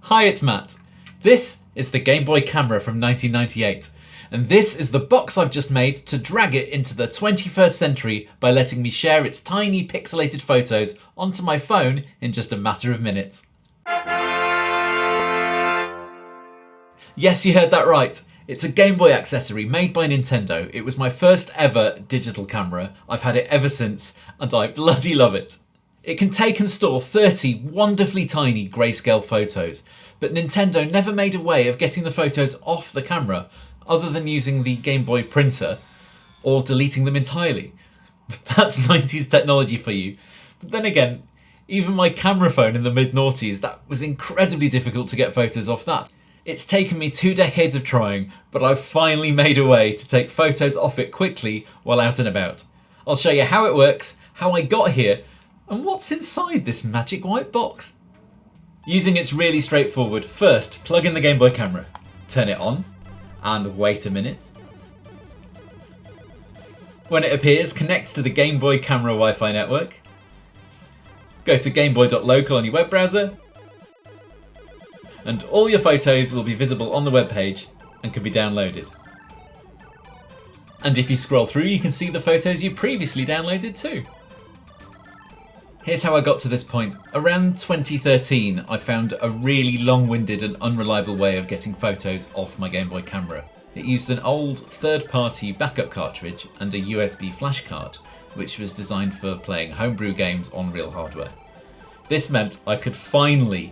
Hi, it's Matt. This is the Game Boy camera from 1998, and this is the box I've just made to drag it into the 21st century by letting me share its tiny pixelated photos onto my phone in just a matter of minutes. Yes, you heard that right. It's a Game Boy accessory made by Nintendo. It was my first ever digital camera. I've had it ever since, and I bloody love it. It can take and store 30 wonderfully tiny grayscale photos, but Nintendo never made a way of getting the photos off the camera other than using the Game Boy printer or deleting them entirely. That's 90s technology for you. But then again, even my camera phone in the mid-noughties, that was incredibly difficult to get photos off that. It's taken me 2 decades of trying, but I've finally made a way to take photos off it quickly while out and about. I'll show you how it works, how I got here, and what's inside this magic white box. Using it's really straightforward. First, plug in the Game Boy camera, turn it on, and wait a minute. When it appears, connect to the Game Boy camera Wi-Fi network. Go to gameboy.local on your web browser, and all your photos will be visible on the web page and can be downloaded. And if you scroll through, you can see the photos you previously downloaded too. Here's how I got to this point. Around 2013, I found a really long-winded and unreliable way of getting photos off my Game Boy camera. It used an old third-party backup cartridge and a USB flash card, which was designed for playing homebrew games on real hardware. This meant I could finally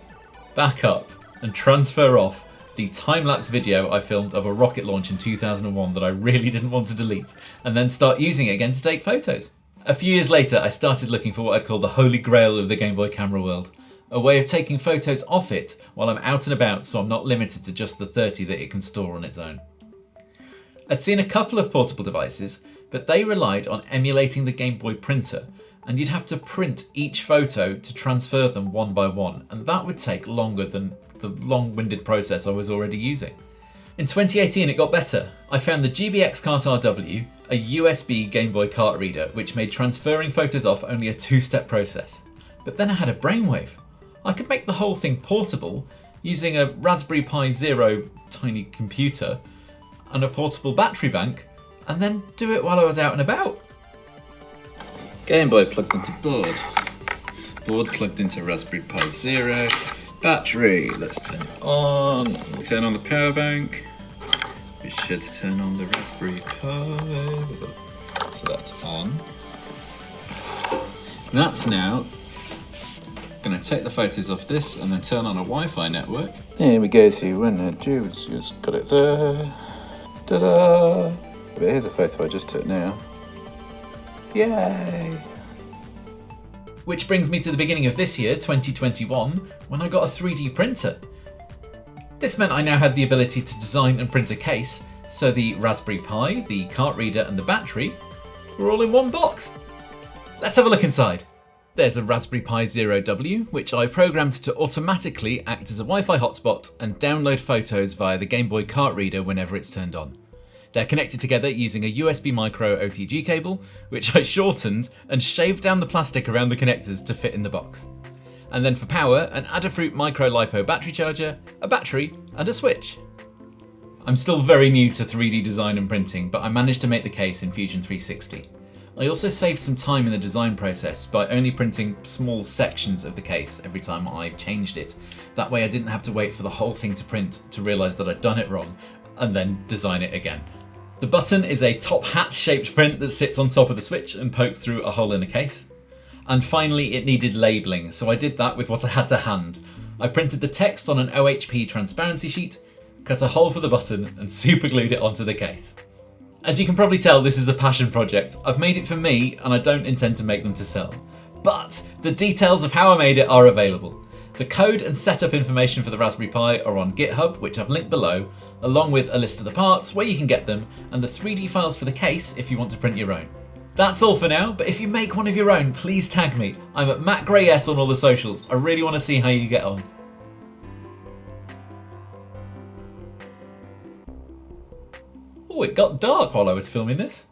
back up and transfer off the time-lapse video I filmed of a rocket launch in 2001 that I really didn't want to delete, and then start using it again to take photos. A few years later, I started looking for what I'd call the holy grail of the Game Boy camera world. A way of taking photos off it while I'm out and about, so I'm not limited to just the 30 that it can store on its own. I'd seen a couple of portable devices, but they relied on emulating the Game Boy printer, and you'd have to print each photo to transfer them one by one, and that would take longer than the long-winded process I was already using. In 2018 it got better. I found the GBxCart RW, a USB Game Boy cart reader, which made transferring photos off only a 2-step process. But then I had a brainwave. I could make the whole thing portable using a Raspberry Pi Zero tiny computer and a portable battery bank, and then do it while I was out and about. Game Boy plugged into board. Board plugged into Raspberry Pi Zero. Battery, let's turn it on. We'll turn on the power bank. We should turn on the Raspberry Pi. So that's on. And that's now going to take the photos off this and then turn on a Wi-Fi network. Here we go to when I do, just got it there. Ta-da! But here's a photo I just took now. Yay! Which brings me to the beginning of this year, 2021, when I got a 3D printer. This meant I now had the ability to design and print a case, so the Raspberry Pi, the cart reader and the battery were all in one box. Let's have a look inside. There's a Raspberry Pi Zero W, which I programmed to automatically act as a Wi-Fi hotspot and download photos via the Game Boy cart reader whenever it's turned on. They're connected together using a USB micro OTG cable, which I shortened and shaved down the plastic around the connectors to fit in the box. And then for power, an Adafruit micro LiPo battery charger, a battery, and a switch. I'm still very new to 3D design and printing, but I managed to make the case in Fusion 360. I also saved some time in the design process by only printing small sections of the case every time I changed it. That way I didn't have to wait for the whole thing to print to realise that I'd done it wrong, and then design it again. The button is a top hat shaped print that sits on top of the switch and pokes through a hole in the case. And finally it needed labelling, so I did that with what I had to hand. I printed the text on an OHP transparency sheet, cut a hole for the button and superglued it onto the case. As you can probably tell, this is a passion project. I've made it for me and I don't intend to make them to sell. But the details of how I made it are available. The code and setup information for the Raspberry Pi are on GitHub, which I've linked below, along with a list of the parts, where you can get them, and the 3D files for the case if you want to print your own. That's all for now, but if you make one of your own, please tag me. I'm at MattGrayS on all the socials. I really want to see how you get on. Oh, it got dark while I was filming this.